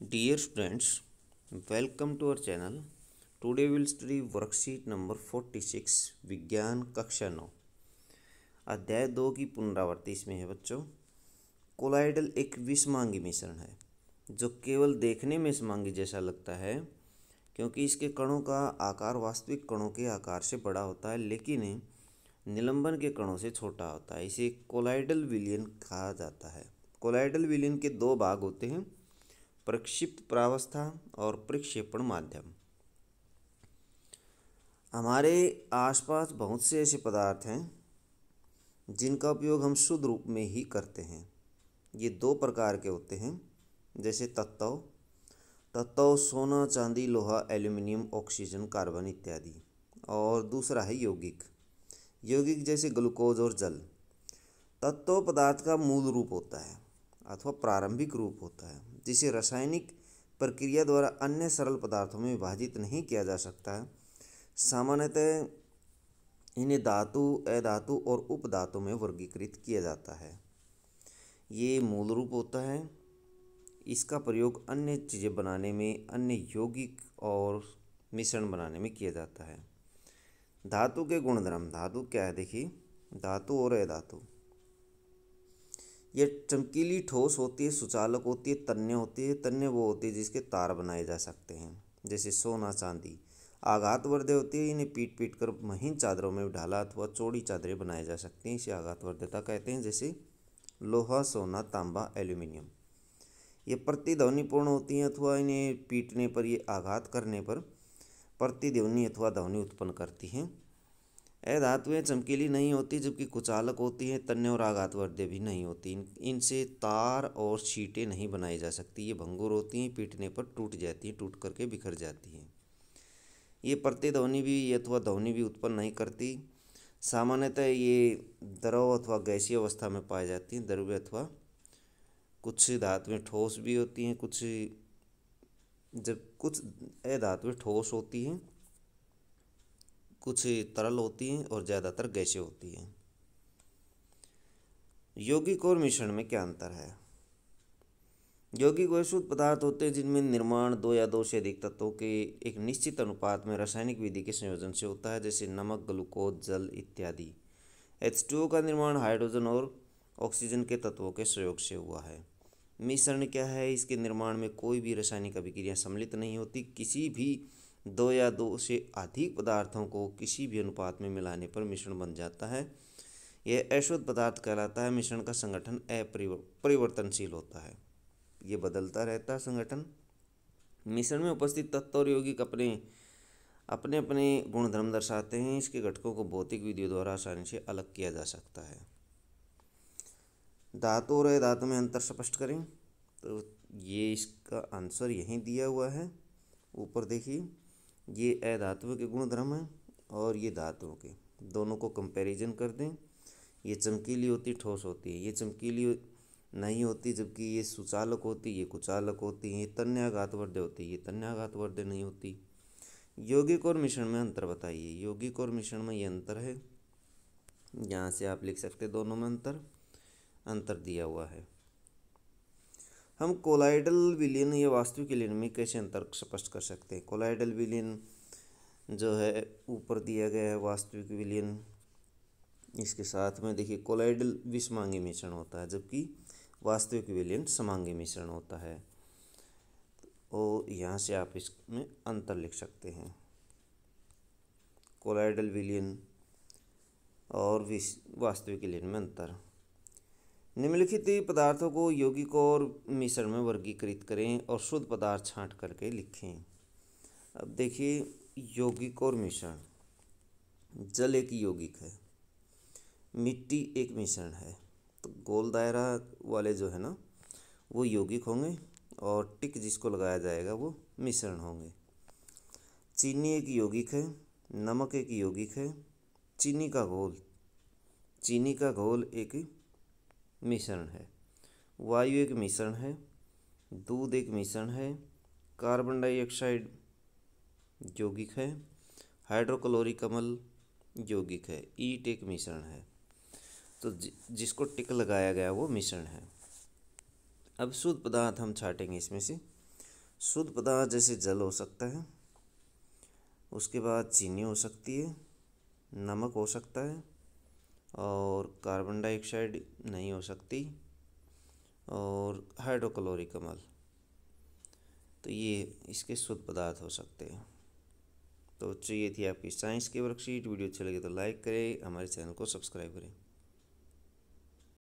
Dear students, welcome to our channel. Today we will study worksheet number 46 विज्ञान कक्षा 9 अध्याय 2 की पुनरावृत्ति इसमें है बच्चों। कोलाइडल एक विषमांगी मिश्रण है जो केवल देखने में समांगी जैसा लगता है क्योंकि इसके कणों का आकार वास्तविक कणों के आकार से बड़ा होता है लेकिन निलंबन के कणों से छोटा होता है। इसे कोलाइडल विलयन कहा जाता है। कोलाइडल विलयन के दो भाग होते हैं, प्रक्षिप्त प्रावस्था और प्रक्षेपण माध्यम। हमारे आसपास बहुत से ऐसे पदार्थ हैं जिनका उपयोग हम शुद्ध रूप में ही करते हैं। ये दो प्रकार के होते हैं, जैसे तत्व सोना, चांदी, लोहा, एल्यूमिनियम, ऑक्सीजन, कार्बन इत्यादि। और दूसरा है यौगिक जैसे ग्लूकोज और जल। तत्व पदार्थ का मूल रूप होता है अथवा प्रारंभिक रूप होता है जिसे रासायनिक प्रक्रिया द्वारा अन्य सरल पदार्थों में विभाजित नहीं किया जा सकता है। सामान्यतः इन्हें धातु, अधातु और उपधातु में वर्गीकृत किया जाता है। ये मूल रूप होता है। इसका प्रयोग अन्य चीज़ें बनाने में, अन्य यौगिक और मिश्रण बनाने में किया जाता है। धातु के गुणधर्म। धातु क्या है देखिए, धातु और अधातु। ये चमकीली ठोस होती है, सुचालक होती है, तन्य होती है। तन्य वो होती है जिसके तार बनाए जा सकते हैं, जैसे सोना, चांदी। आघातवर्धक होती है, इन्हें पीट पीट कर महीन चादरों में ढाला अथवा चौड़ी चादरें बनाए जा सकती हैं, इसे आघातवर्धकता कहते हैं, जैसे लोहा, सोना, तांबा, एल्यूमिनियम। ये प्रतिध्वनिपूर्ण होती हैं अथवा इन्हें पीटने पर, ये आघात करने पर प्रतिध्वनि अथवा ध्वनि उत्पन्न करती हैं। अधातुएं चमकीली नहीं होती जबकि कुचालक होती हैं। तन्य और आघातवर्धक भी नहीं होती। इनसे तार और शीटें नहीं बनाई जा सकती। ये भंगुर होती हैं, पीटने पर टूट जाती हैं, टूट करके बिखर जाती हैं। ये प्रतिध्वनि भी अथवा ध्वनि भी उत्पन्न नहीं करती। सामान्यतः ये द्रव अथवा गैसीय अवस्था में पाई जाती हैं, द्रव्य अथवा कुछ धातुएं ठोस भी होती हैं, कुछ अधातुएं ठोस होती हैं, कुछ तरल होती हैं और ज़्यादातर गैसें होती हैं। यौगिक और मिश्रण में क्या अंतर है? यौगिक वे शुद्ध पदार्थ होते हैं जिनमें निर्माण दो या दो से अधिक तत्वों के एक निश्चित अनुपात में रासायनिक विधि के संयोजन से होता है, जैसे नमक, ग्लूकोज, जल इत्यादि। H2O का निर्माण हाइड्रोजन और ऑक्सीजन के तत्वों के संयोग से हुआ है। मिश्रण क्या है? इसके निर्माण में कोई भी रासायनिक अभिक्रिया सम्मिलित नहीं होती। किसी भी दो या दो से अधिक पदार्थों को किसी भी अनुपात में मिलाने पर मिश्रण बन जाता है। यह अशुद्ध पदार्थ कहलाता है। मिश्रण का संगठन परिवर्तनशील होता है, ये बदलता रहता है संगठन। मिश्रण में उपस्थित तत्व और यौगिक अपने अपने गुणधर्म दर्शाते हैं। इसके घटकों को भौतिक विधियों द्वारा आसानी से अलग किया जा सकता है। धातु और अधातु में अंतर स्पष्ट करें तो ये इसका आंसर यहीं दिया हुआ है। ऊपर देखिए, ये अधातुओं के गुणधर्म हैं और ये धातुओं के, दोनों को कंपैरिजन कर दें। ये चमकीली होती, ठोस होती है, ये चमकीली नहीं होती जबकि ये सुचालक होती, ये कुचालक होती है। ये तन्याघातवर्धक होती, ये तन्याघातवर्धक नहीं होती। यौगिक और मिश्रण में अंतर बताइए। यौगिक और मिश्रण में ये अंतर है, यहाँ से आप लिख सकते दोनों में अंतर दिया हुआ है। हम कोलाइडल विलयन या वास्तविक विलयन में कैसे अंतर स्पष्ट कर सकते हैं? कोलाइडल विलयन जो है ऊपर दिया गया है, वास्तविक विलयन इसके साथ में देखिए कोलाइडल विषमांगी मिश्रण होता है जबकि वास्तविक विलयन समांगी मिश्रण होता है। और यहाँ से आप इसमें अंतर लिख सकते हैं, कोलाइडल विलयन और वास्तविक विलयन में अंतर। निम्नलिखित पदार्थों को यौगिक और मिश्रण में वर्गीकृत करें और शुद्ध पदार्थ छांट करके लिखें। अब देखिए, यौगिक और मिश्रण। जल एक यौगिक है, मिट्टी एक मिश्रण है। तो गोल दायरा वाले जो है ना वो यौगिक होंगे और टिक जिसको लगाया जाएगा वो मिश्रण होंगे। चीनी एक यौगिक है, नमक एक यौगिक है, चीनी का घोल एक मिश्रण है, वायु एक मिश्रण है, दूध एक मिश्रण है, कार्बन डाइऑक्साइड यौगिक है, हाइड्रोक्लोरिक अम्ल यौगिक है, ईंट एक मिश्रण है। तो जिसको टिक लगाया गया वो मिश्रण है। अब शुद्ध पदार्थ हम छाटेंगे इसमें से। शुद्ध पदार्थ जैसे जल हो सकता है, उसके बाद चीनी हो सकती है, नमक हो सकता है, और कार्बन डाइऑक्साइड नहीं हो सकती, और हाइड्रोक्लोरिक अम्ल। तो ये इसके शुद्ध पदार्थ हो सकते हैं। तो ये थी आपकी साइंस की वर्कशीट। वीडियो अच्छी लगी तो लाइक करें, हमारे चैनल को सब्सक्राइब करें।